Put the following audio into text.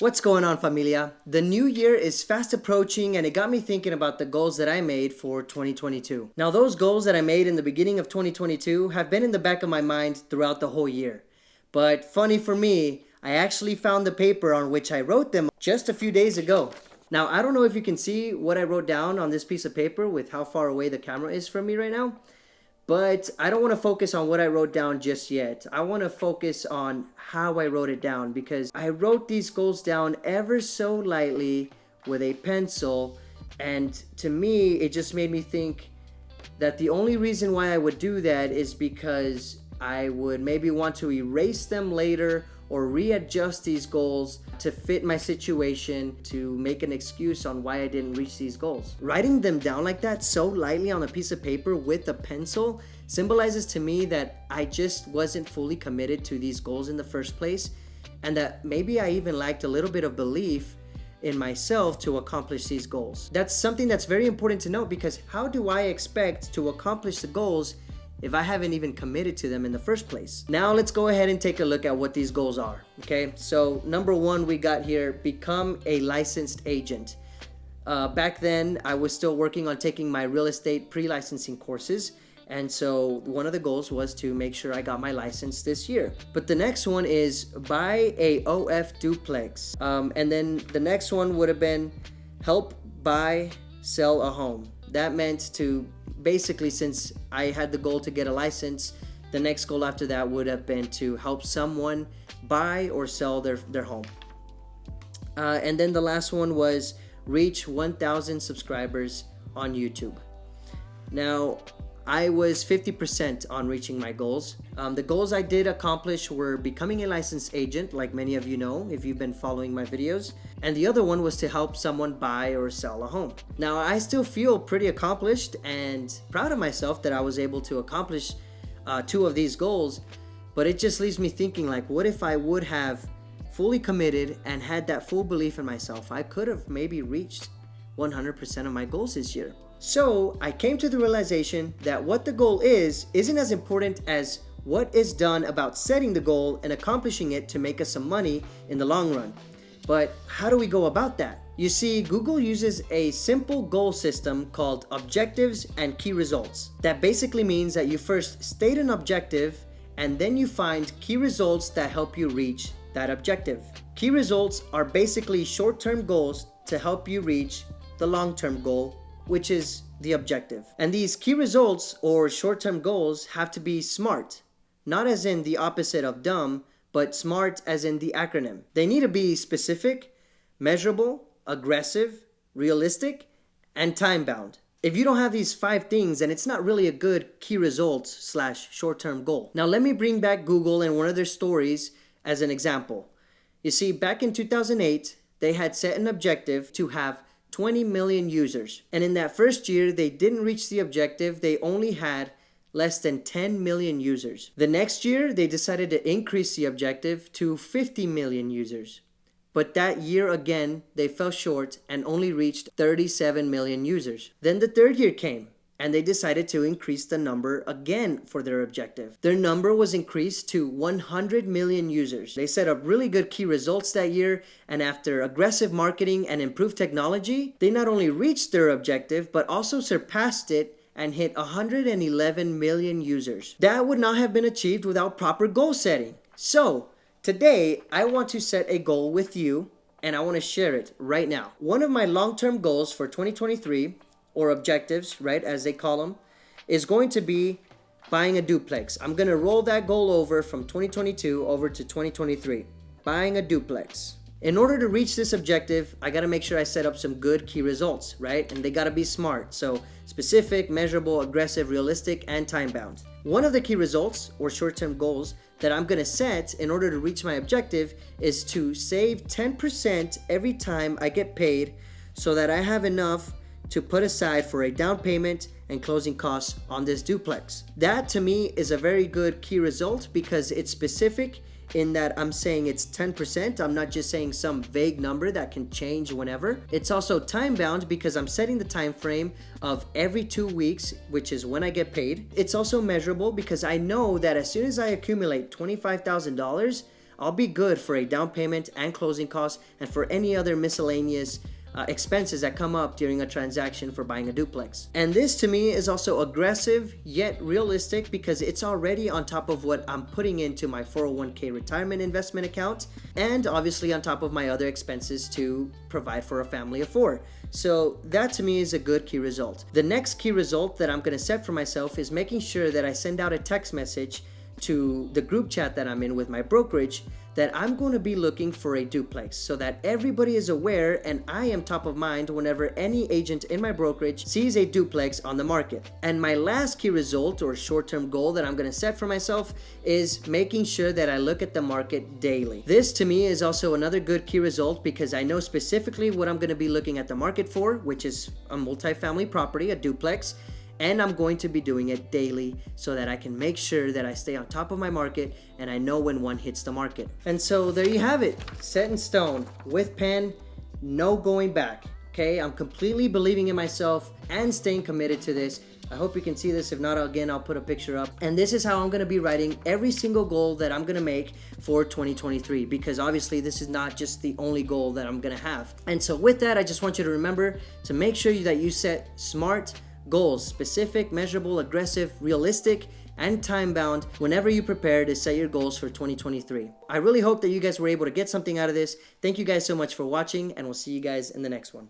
What's going on, familia? The new year is fast approaching and it got me thinking about the goals that I made for 2022. Now, those goals that I made in the beginning of 2022 have been in the back of my mind throughout the whole year. But funny for me, I actually found the paper on which I wrote them just a few days ago. Now, I don't know if you can see what I wrote down on this piece of paper with how far away the camera is from me right now. But I don't want to focus on what I wrote down just yet. I want to focus on how I wrote it down because I wrote these goals down ever so lightly with a pencil. And to me, it just made me think that the only reason why I would do that is because I would maybe want to erase them later or readjust these goals to fit my situation to make an excuse on why I didn't reach these goals. Writing them down like that so lightly on a piece of paper with a pencil symbolizes to me that I just wasn't fully committed to these goals in the first place, and that maybe I even lacked a little bit of belief in myself to accomplish these goals. That's something that's very important to note, because how do I expect to accomplish the goals if I haven't even committed to them in the first place? Now let's go ahead and take a look at what these goals are. Okay, so number one, we got here, become a licensed agent. Back then, I was still working on taking my real estate pre-licensing courses. And so one of the goals was to make sure I got my license this year. But the next one is buy a OF duplex. And then the next one would have been help buy, sell a home. That meant to basically, since I had the goal to get a license, the next goal after that would have been to help someone buy or sell their home. And then the last one was reach 1,000 subscribers on YouTube. Now, I was 50% on reaching my goals. The goals I did accomplish were becoming a licensed agent, like many of you know if you've been following my videos. And the other one was to help someone buy or sell a home. Now, I still feel pretty accomplished and proud of myself that I was able to accomplish two of these goals. But it just leaves me thinking, like, what if I would have fully committed and had that full belief in myself? I could have maybe reached 100% of my goals this year. So I came to the realization that what the goal isn't as important as what is done about setting the goal and accomplishing it to make us some money in the long run. But how do we go about that? You see, Google uses a simple goal system called objectives and key results. That basically means that you first state an objective and then you find key results that help you reach that objective. Key results are basically short-term goals to help you reach the long-term goal, which is the objective. And these key results or short-term goals have to be SMART, not as in the opposite of dumb, but SMART as in the acronym. They need to be specific, measurable, aggressive, realistic, and time-bound. If you don't have these 5 things, then it's not really a good key results / short-term goal. Now let me bring back Google and one of their stories as an example. You see, back in 2008, they had set an objective to have 20 million users. And in that first year, they didn't reach the objective. They only had less than 10 million users. The next year, they decided to increase the objective to 50 million users. But that year again, they fell short and only reached 37 million users. Then the third year came, and they decided to increase the number again for their objective. Their number was increased to 100 million users. They set up really good key results that year, and after aggressive marketing and improved technology, they not only reached their objective, but also surpassed it and hit 111 million users. That would not have been achieved without proper goal setting. So, today, I want to set a goal with you, and I want to share it right now. One of my long-term goals for 2023, or objectives, right, as they call them, is going to be buying a duplex. I'm going to roll that goal over from 2022 over to 2023. Buying a duplex. In order to reach this objective, I got to make sure I set up some good key results, right? And they got to be SMART. So specific, measurable, aggressive, realistic, and time-bound. One of the key results or short-term goals that I'm going to set in order to reach my objective is to save 10% every time I get paid so that I have enough to put aside for a down payment and closing costs on this duplex. That to me is a very good key result because it's specific in that I'm saying it's 10%. I'm not just saying some vague number that can change whenever. It's also time bound because I'm setting the time frame of every 2 weeks, which is when I get paid. It's also measurable because I know that as soon as I accumulate $25,000, I'll be good for a down payment and closing costs and for any other miscellaneous expenses that come up during a transaction for buying a duplex. And this to me is also aggressive yet realistic because it's already on top of what I'm putting into my 401k retirement investment account and obviously on top of my other expenses to provide for a family of 4. So that to me is a good key result. The next key result that I'm going to set for myself is making sure that I send out a text message to the group chat that I'm in with my brokerage that I'm going to be looking for a duplex so that everybody is aware and I am top of mind whenever any agent in my brokerage sees a duplex on the market. And my last key result or short-term goal that I'm going to set for myself is making sure that I look at the market daily. This to me is also another good key result because I know specifically what I'm going to be looking at the market for, which is a multifamily property, a duplex. And I'm going to be doing it daily so that I can make sure that I stay on top of my market and I know when one hits the market. And so there you have it, set in stone, with pen, no going back. Okay, I'm completely believing in myself and staying committed to this. I hope you can see this. If not, again, I'll put a picture up. And this is how I'm going to be writing every single goal that I'm going to make for 2023 because obviously this is not just the only goal that I'm going to have. And so with that, I just want you to remember to make sure that you set smart goals, specific, measurable, aggressive, realistic, and time-bound whenever you prepare to set your goals for 2023. I really hope that you guys were able to get something out of this. Thank you guys so much for watching, and we'll see you guys in the next one.